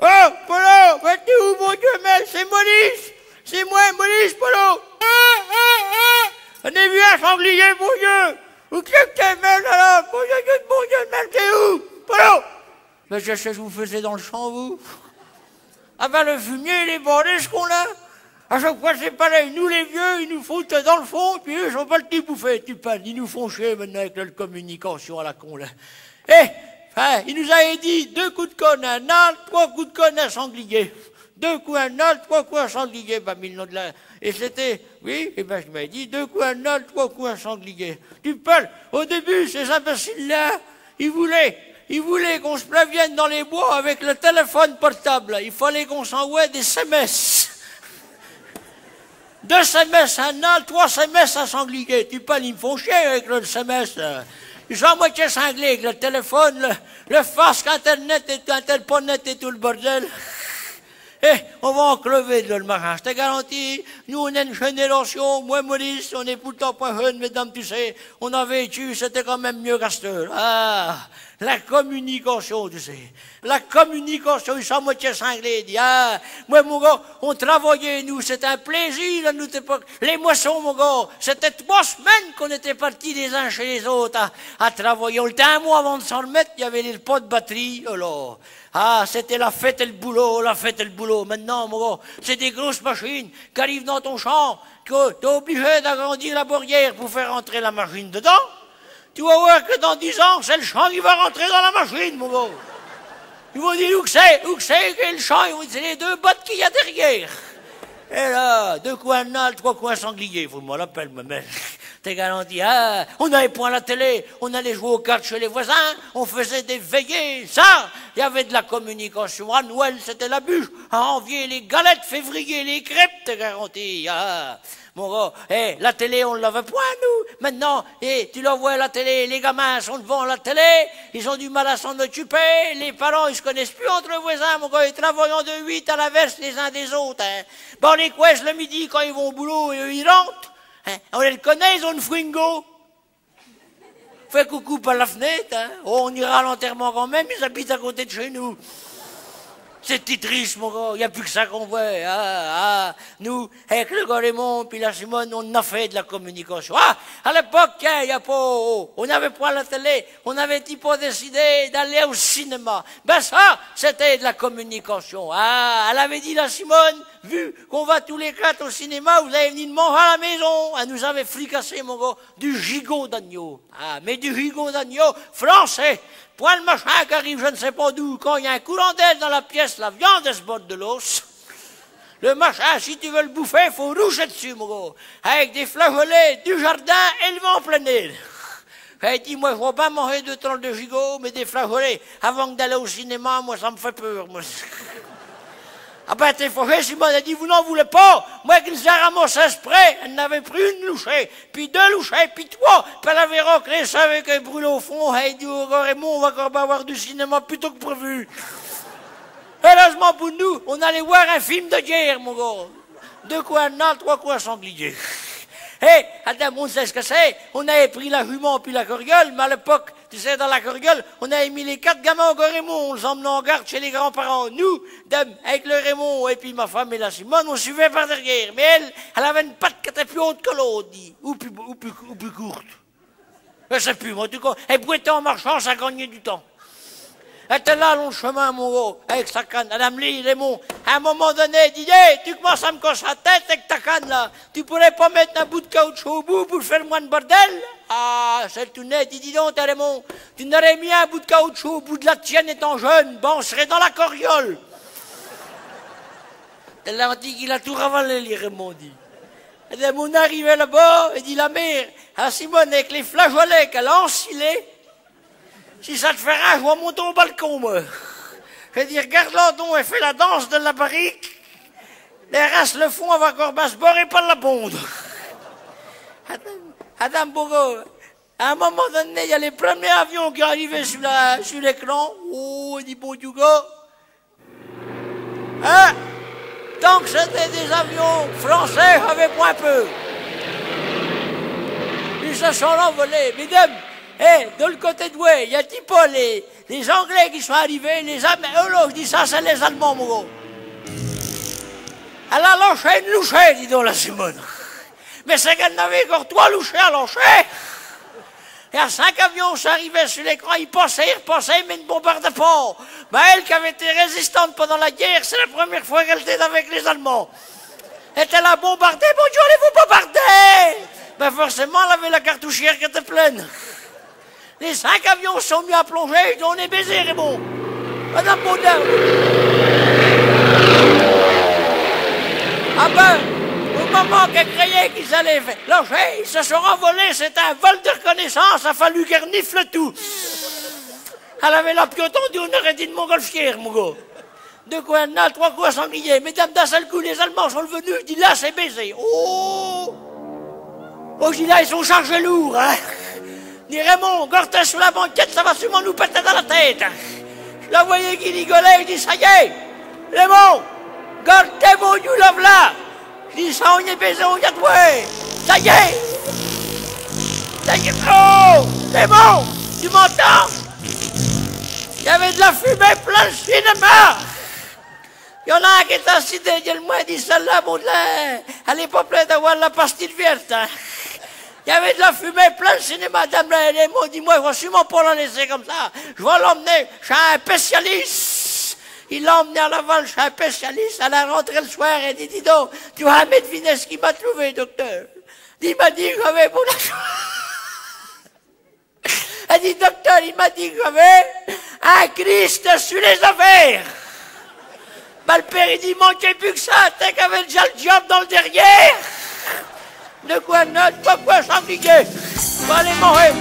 Oh, Polo, mais t'es où, mon Dieu, mais c'est Maurice. C'est moi, Maurice, Polo. On est vu un sanglier, mon Dieu. Où que t'es, merde, là? Mon Dieu, merde, t'es où? Polo. Mais qu'est-ce que vous faisiez dans le champ, vous? Ah ben, le fumier, il est bordé, ce qu'on a. À chaque fois, c'est pareil. Nous, les vieux, ils nous foutent dans le fond, puis eux, ils sont pas le petit bouffé, tu parles. Ils nous font chier maintenant avec leur communication à la con, là. Enfin, il nous avait dit 2 coups de conne à un âne, 3 coups de conne à un sanglier. 2 coups à un âne, 3 coups à un sanglier. Bah, mis le nom de la... Et c'était... Oui, et ben, je m'avais dit 2 coups à un âne, 3 coups à un sanglier. Tu parles. Au début, ces imbéciles-là, ils voulaient qu'on se prévienne dans les bois avec le téléphone portable. Il fallait qu'on s'envoie des SMS. 2 SMS à un âne, 3 SMS à un sanglier. Tu parles, ils me font chier avec le SMS. Ils sont à moitié cinglés avec le téléphone, le fasque, Internet et tout le bordel. On va en crever de le marin, je te garantis. Nous, on est une génération, moi, Maurice, on est pourtant pas jeunes, mesdames, tu sais. On a vécu, c'était quand même mieux qu'à cette heure. Ah, la communication, tu sais. La communication, ils sont à moitié cinglés. Moi, mon gars, on travaillait, nous, c'était un plaisir à notre époque. Les moissons, mon gars, c'était 3 semaines qu'on était partis les uns chez les autres à travailler. On était 1 mois avant de s'en remettre, il y avait les pots de batterie, alors. Ah, c'était la fête et le boulot, la fête et le boulot. Maintenant, mon gars, c'est des grosses machines qui arrivent dans ton champ, que t'es obligé d'agrandir la barrière pour faire rentrer la machine dedans. Tu vas voir que dans 10 ans, c'est le champ qui va rentrer dans la machine, mon gars. Ils vont dire où que c'est le champ, c'est les 2 bottes qu'il y a derrière. Et là, 2 coups à un âne, 3 coups à un sanglier, faut me l'appeler, ma mère. T'es garanti, on n'avait point la télé, on allait jouer aux cartes chez les voisins, on faisait des veillées, ça, il y avait de la communication. À Noël, c'était la bûche, à janvier, les galettes, février, les crêpes, t'es garanti. Mon gars, la télé, on ne l'avait point, nous. Maintenant, tu leur vois à la télé, les gamins sont devant la télé, ils ont du mal à s'en occuper, les parents, ils se connaissent plus entre les voisins, mon gars, ils travaillent en 2-8 à l'inverse les uns des autres. Bon, les coueches, le midi, quand ils vont au boulot, ils rentrent. On les connaît, ils ont une fringo. Fais coucou par la fenêtre. On ira à l'enterrement quand même, ils habitent à côté de chez nous. C'est triste, mon gars, il n'y a plus que ça qu'on voit. Nous, avec le gars Raymond puis la Simone, on a fait de la communication. À l'époque, il y a pas... on n'avait pas la télé, on avait pas décidé d'aller au cinéma. Ben ça, c'était de la communication. Elle avait dit, la Simone, vu qu'on va tous les 4 au cinéma, vous allez venir manger à la maison. Elle nous avait fricassé, mon gars, du gigot d'agneau. Mais du gigot d'agneau français. Point le machin qui arrive, je ne sais pas d'où, quand il y a un courant d'air dans la pièce, la viande elle se botte de l'os. Le machin, si tu veux le bouffer, il faut rouger dessus, mon gars. Avec des flageolets du jardin élevés en plein air. Elle dit, moi, je ne vais pas manger 2 tranches de gigot, mais des flageolets. Avant d'aller au cinéma, moi, ça me fait peur, moi. Ah ben, t'es fâché, Simone a dit, vous n'en voulez pas. Moi, qu'ils a ramassé exprès, elle n'avait pris 1 louchée, puis 2 louchées, puis 3. Puis elle avait raclé ça avec un brûlé au fond. Elle dit, oh, Raymond, on va encore avoir du cinéma plus tôt que prévu. Heureusement pour nous, on allait voir un film de guerre, mon gars. 2 coups à un âne, 3 coups à un sanglier. Attends, on sait ce que c'est. On avait pris la jument puis la corgueule, mais à l'époque, tu sais, dans la corgueule, on avait mis les 4 gamins au gars Raymond, on les emmenait en garde chez les grands-parents. Nous, avec le Raymond et puis ma femme et la Simone, on suivait par derrière. Mais elle avait une patte qui était plus haute que l'autre, ou plus courte. Je sais plus, moi, en tout cas, elle pointait en marchant, ça gagnait du temps. Elle était là, long chemin, mon gars, avec sa canne. Madame Lee, Raymond, à un moment donné, elle dit, tu commences à me casser la tête avec ta canne, là. Tu pourrais pas mettre un bout de caoutchouc au bout pour faire moins de bordel? C'est tout net. Il dit donc, Raymond, tu n'aurais mis un bout de caoutchouc au bout de la tienne étant jeune, bon, on serait dans la coriole. Elle l'a dit qu'il a tout ravalé, les Raymond, dit. Et bien, on arrivait là-bas, et dit la mère, à Simone, avec les flageolets qu'elle a enfilés, si ça te fait rire, je vais monter au balcon, moi. Je dis, regarde là, donc, elle fait la danse de la barrique. Les races le font, elle va encore se barrer par la bonde. Attends, Bogo, à un moment donné, il y a les premiers avions qui arrivaient sur l'écran. Oh, il dit, bon, du gars. Tant que c'était des avions français, j'avais point peur. Ils se sont envolés. Mesdames, de le côté de ouais, il y a pas les Les Anglais qui sont arrivés, les Allemands, eux là, je dis ça, c'est les Allemands, mon gars. Elle a lâché une louchée, dis donc, la Simone. Mais c'est qu'elle n'avait encore 3 louchées à lâcher. Il y a 5 avions qui arrivaient sur l'écran, ils repassaient, mais ne bombardaient pas. Ben, elle qui avait été résistante pendant la guerre, c'est la première fois qu'elle était avec les Allemands. Elle était là bombardée, bon Dieu, allez-vous bombarder? Ben forcément, elle avait la cartouchière qui était pleine. Les 5 avions sont mis à plonger, on est baisés, Raymond. Madame Baudin. Ah ben, au moment qu'elle croyait qu'ils allaient lâcher, ils se sont envolés, c'était un vol de reconnaissance, il a fallu qu'elle renifle tout. Elle avait la pied tendue, on aurait dit de montgolfière, mon gars. 2 coups à 3 coups à sanglier. Mesdames, d'un seul coup, les Allemands sont venus, je dis là, c'est baisé. Oh! Oh, je dis là, ils sont chargés lourds, hein. Dis Raymond, Gortin sur la banquette, ça va sûrement nous péter dans la tête. Je la voyais qui rigolait, je dis ça y est, Raymond, Gortin, mon Dieu, love là. Je dis ça, on y est baisé, on y a doué. Ça y est. Ça y est, oh, Raymond, tu m'entends? Il y avait de la fumée plein le cinéma. Il y en a un qui est assis derrière moi, il dit celle-là, Baudelaire, elle n'est pas pleine d'avoir la pastille verte. Hein. Il y avait de la fumée plein le cinéma, madame, les mots, dis-moi, je ne vais sûrement pas la laisser comme ça. Je vais l'emmener chez un spécialiste. Il l'a emmené à Laval chez un spécialiste. Elle a rentré le soir et dit, dis donc, tu vas deviner ce qu'il m'a trouvé, docteur. Il m'a dit que j'avais pour la Elle dit, docteur, il m'a dit que j'avais un Christ sur les ovaires. Ben, le père, il dit, il manquait plus que ça, t'es qu'avait déjà le job dans le derrière. De quoi note, pas quoi s'ennuyer. Faut aller manger.